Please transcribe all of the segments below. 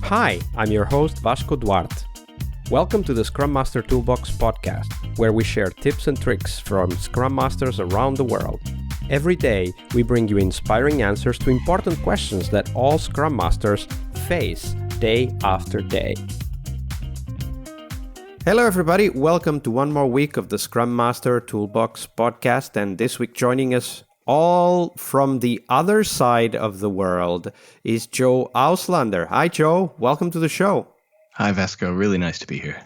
Hi, I'm your host Vasco Duarte. Welcome to the Scrum Master Toolbox podcast, where we share tips and tricks from Scrum Masters around the world. Every day, we bring you inspiring answers to important questions that all Scrum Masters face day after day. Hello everybody, welcome to one more week of the Scrum Master Toolbox podcast, and this week joining us all from the other side of the world is Joe Auslander. Hi Joe, welcome to the show. Hi Vasco, really nice to be here.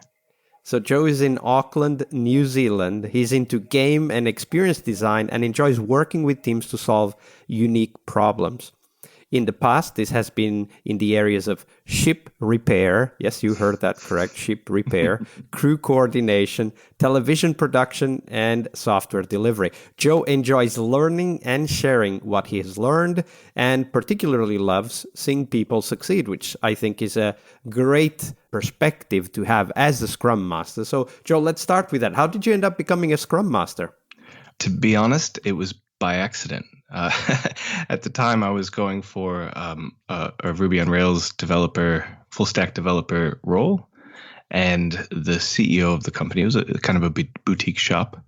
So Joe is in Auckland, New Zealand. He's into game and experience design and enjoys working with teams to solve unique problems. In the past, this has been in the areas of ship repair. Yes, you heard that correct, ship repair, crew coordination, television production, and software delivery. Joe enjoys learning and sharing what he has learned and particularly loves seeing people succeed, which I think is a great perspective to have as a Scrum Master. So, Joe, let's start with that. How did you end up becoming a Scrum Master? To be honest, it was by accident. At the time, I was going for a Ruby on Rails developer, full stack developer role, and the CEO of the company, it was kind of a boutique shop.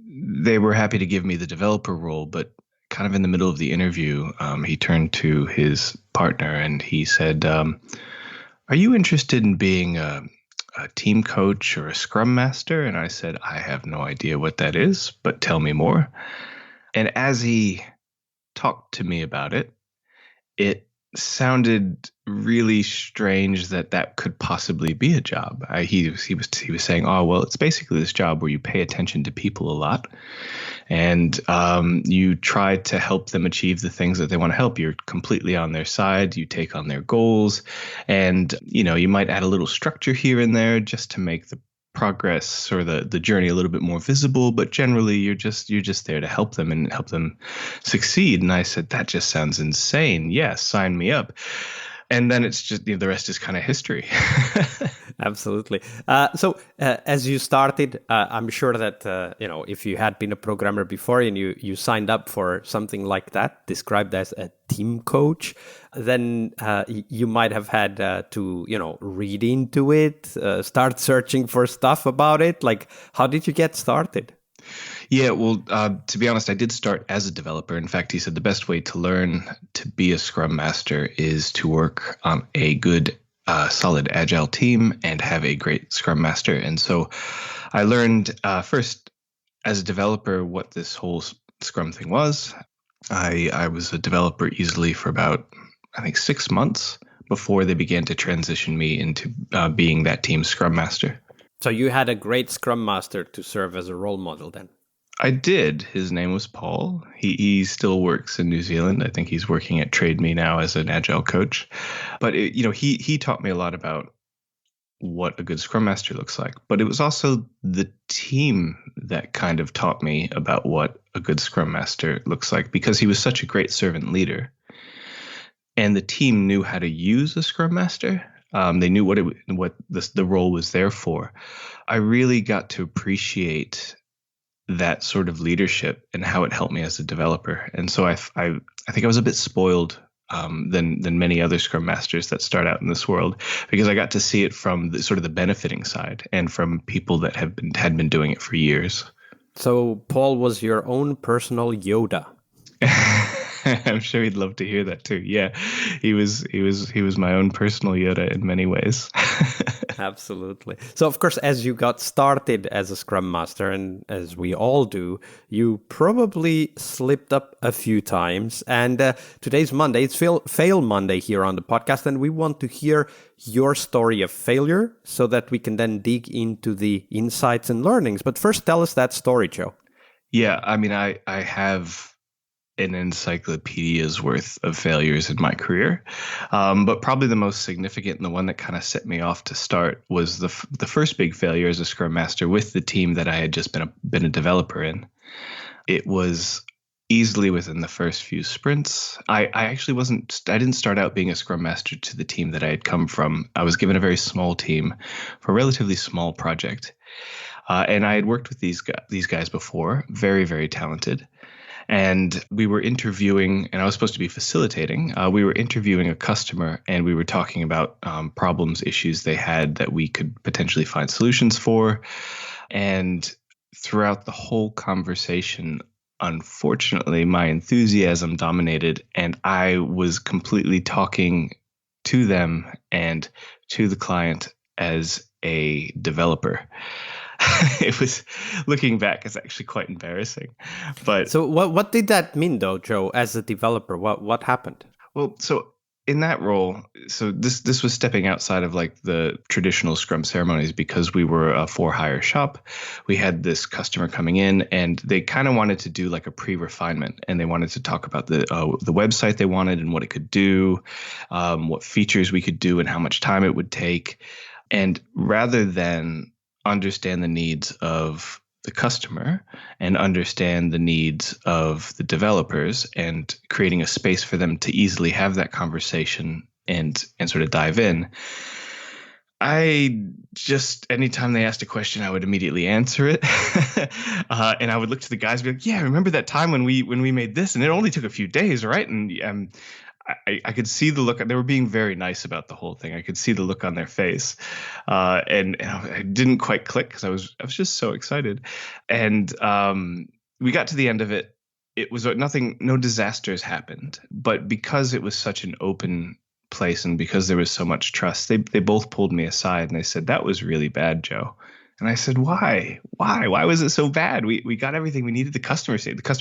They were happy to give me the developer role, but kind of in the middle of the interview, he turned to his partner and he said, "Are you interested in being a team coach or a Scrum Master?" And I said, "I have no idea what that is, but tell me more." And as he talked to me about it, it sounded really strange that could possibly be a job. He was saying, "Oh, well, it's basically this job where you pay attention to people a lot, and you try to help them achieve the things that they want to help. You're completely on their side. You take on their goals, and you might add a little structure here and there just to make the progress or the journey a little bit more visible, but generally you're just there to help them and help them succeed." And I said, "That just sounds insane. Yes, sign me up." And then it's just the rest is kind of history. Absolutely. So as you started, I'm sure that if you had been a programmer before and you signed up for something like that, described as a team coach, then you might have had to read into it, start searching for stuff about it. Like, how did you get started? Yeah, well, to be honest, I did start as a developer. In fact, he said the best way to learn to be a Scrum Master is to work on a good, solid, agile team and have a great Scrum Master. And so I learned first as a developer what this whole Scrum thing was. I was a developer easily for about, I think, 6 months before they began to transition me into being that team's Scrum Master. So you had a great Scrum Master to serve as a role model then? I did. His name was Paul. He still works in New Zealand. I think he's working at TradeMe now as an agile coach. But he taught me a lot about what a good Scrum Master looks like. But it was also the team that kind of taught me about what a good Scrum Master looks like, because he was such a great servant leader. And the team knew how to use a Scrum Master. They knew what the role was there for. I really got to appreciate that sort of leadership and how it helped me as a developer. And so I think I was a bit spoiled than many other Scrum Masters that start out in this world, because I got to see it from the sort of the benefiting side and from people that had been doing it for years. So Paul was your own personal Yoda. I'm sure he'd love to hear that too. Yeah, he was my own personal Yoda in many ways. Absolutely. So, of course, as you got started as a Scrum Master, and as we all do, you probably slipped up a few times. And today's Monday. It's Fail Monday here on the podcast, and we want to hear your story of failure so that we can then dig into the insights and learnings. But first, tell us that story, Joe. Yeah, I mean, I have an encyclopedia's worth of failures in my career. But probably the most significant and the one that kind of set me off to start was the first big failure as a Scrum Master with the team that I had just been a developer in. It was easily within the first few sprints. I didn't start out being a Scrum Master to the team that I had come from. I was given a very small team for a relatively small project. And I had worked with these guys before, very, very talented. And we were interviewing, and I was supposed to be facilitating. We were interviewing a customer, and we were talking about problems, issues they had that we could potentially find solutions for. And throughout the whole conversation, unfortunately, my enthusiasm dominated, and I was completely talking to them and to the client as a developer. It was, looking back, it's actually quite embarrassing. But So what did that mean though, Joe, as a developer? What happened? well, so in that role, so this was stepping outside of like the traditional Scrum ceremonies, because we were a for-hire shop. We had this customer coming in, and they kind of wanted to do like a pre-refinement, and they wanted to talk about the website they wanted and what it could do, what features we could do, and how much time it would take. And rather than understand the needs of the customer and understand the needs of the developers and creating a space for them to easily have that conversation and sort of dive in, I just, anytime they asked a question, I would immediately answer it. And I would look to the guys and be like, yeah, remember that time when we made this, and it only took a few days, right? And I could see the look. They were being very nice about the whole thing. I could see the look on their face, and I didn't quite click because I was just so excited. And we got to the end of it. It was nothing. No disasters happened, but because it was such an open place and because there was so much trust, they both pulled me aside and they said, "That was really bad, Joe." And I said, "Why? Why was it so bad? We got everything we needed." The customer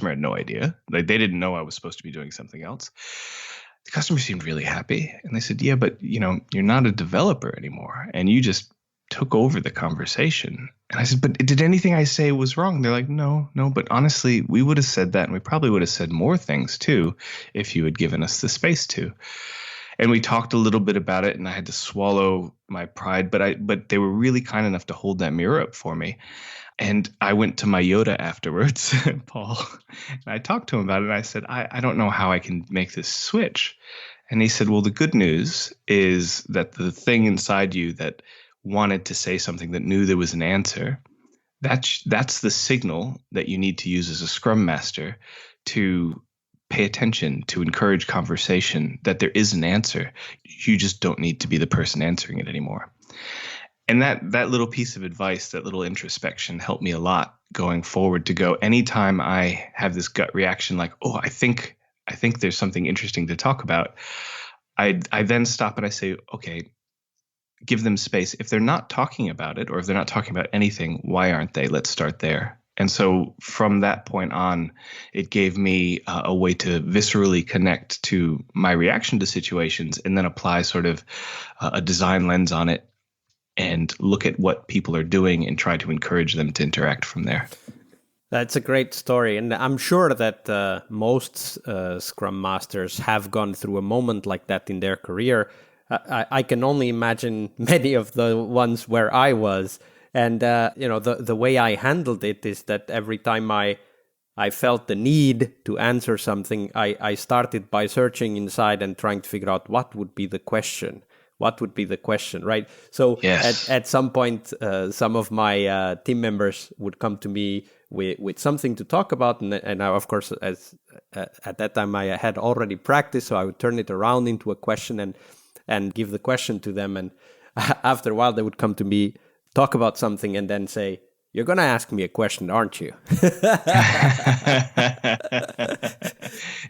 had no idea. Like, they didn't know I was supposed to be doing something else. The customer seemed really happy, and they said, "Yeah, but you're not a developer anymore, and you just took over the conversation." And I said, "But did anything I say was wrong?" They're like, No, but honestly, we would have said that, and we probably would have said more things too if you had given us the space to." And we talked a little bit about it, and I had to swallow my pride, but they were really kind enough to hold that mirror up for me. And I went to my Yoda afterwards, Paul, and I talked to him about it. And I said, I don't know how I can make this switch. And he said, well, the good news is that the thing inside you that wanted to say something, that knew there was an answer, that's the signal that you need to use as a Scrum Master to pay attention, to encourage conversation, that there is an answer. You just don't need to be the person answering it anymore. And that little piece of advice, that little introspection, helped me a lot going forward, to go, anytime I have this gut reaction like, oh, I think there's something interesting to talk about, I then stop and I say, okay, give them space. If they're not talking about it, or if they're not talking about anything, why aren't they? Let's start there. And so from that point on, it gave me a way to viscerally connect to my reaction to situations, and then apply sort of a design lens on it, and look at what people are doing and try to encourage them to interact from there. That's a great story. And I'm sure that most Scrum Masters have gone through a moment like that in their career. I can only imagine many of the ones where I was. And, the way I handled it is that every time I felt the need to answer something, I started by searching inside and trying to figure out what would be the question. What would be the question, right? So yes. at some point, some of my team members would come to me with something to talk about. And I, of course, at that time, I had already practiced, so I would turn it around into a question and give the question to them. And after a while, they would come to me, talk about something, and then say, "You're going to ask me a question, aren't you?"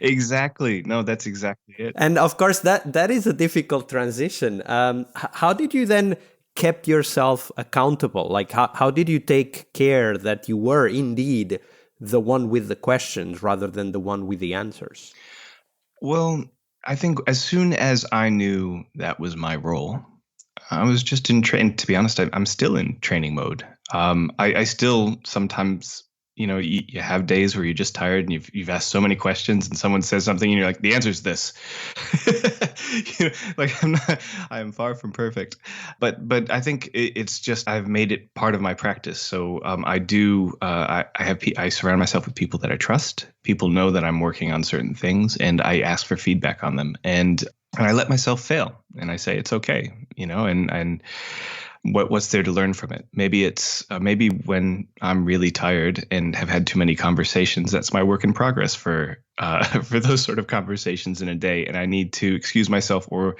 Exactly. No, that's exactly it. And of course, that is a difficult transition. How did you then kept yourself accountable? Like, how did you take care that you were indeed the one with the questions rather than the one with the answers? Well, I think as soon as I knew that was my role, I was just in training. To be honest, I'm still in training mode. I still sometimes, you have days where you're just tired and you've asked so many questions, and someone says something and you're like, the answer is this. Like, I am far from perfect, but I think it's just, I've made it part of my practice. So I surround myself with people that I trust. People know that I'm working on certain things, and I ask for feedback on them, and I let myself fail, and I say it's okay, and what's there to learn from it? Maybe it's maybe when I'm really tired and have had too many conversations, that's my work in progress for those sort of conversations in a day, and I need to excuse myself or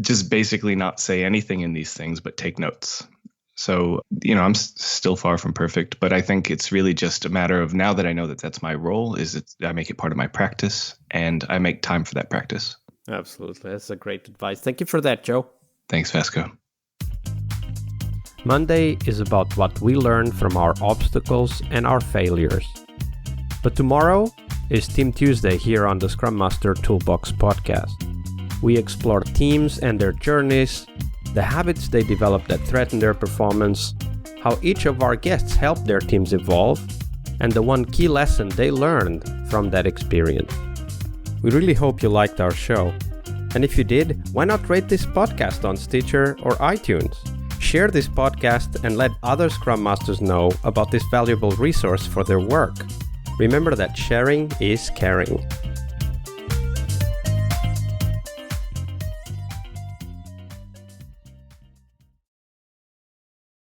just basically not say anything in these things, but take notes. So, I'm still far from perfect, but I think it's really just a matter of, now that I know that that's my role, I make it part of my practice and I make time for that practice. Absolutely. That's a great advice. Thank you for that, Joe. Thanks, Vasco. Monday is about what we learn from our obstacles and our failures. But tomorrow is Team Tuesday here on the Scrum Master Toolbox podcast. We explore teams and their journeys, the habits they develop that threaten their performance, how each of our guests helped their teams evolve, and the one key lesson they learned from that experience. We really hope you liked our show. And if you did, why not rate this podcast on Stitcher or iTunes? Share this podcast and let other Scrum Masters know about this valuable resource for their work. Remember that sharing is caring.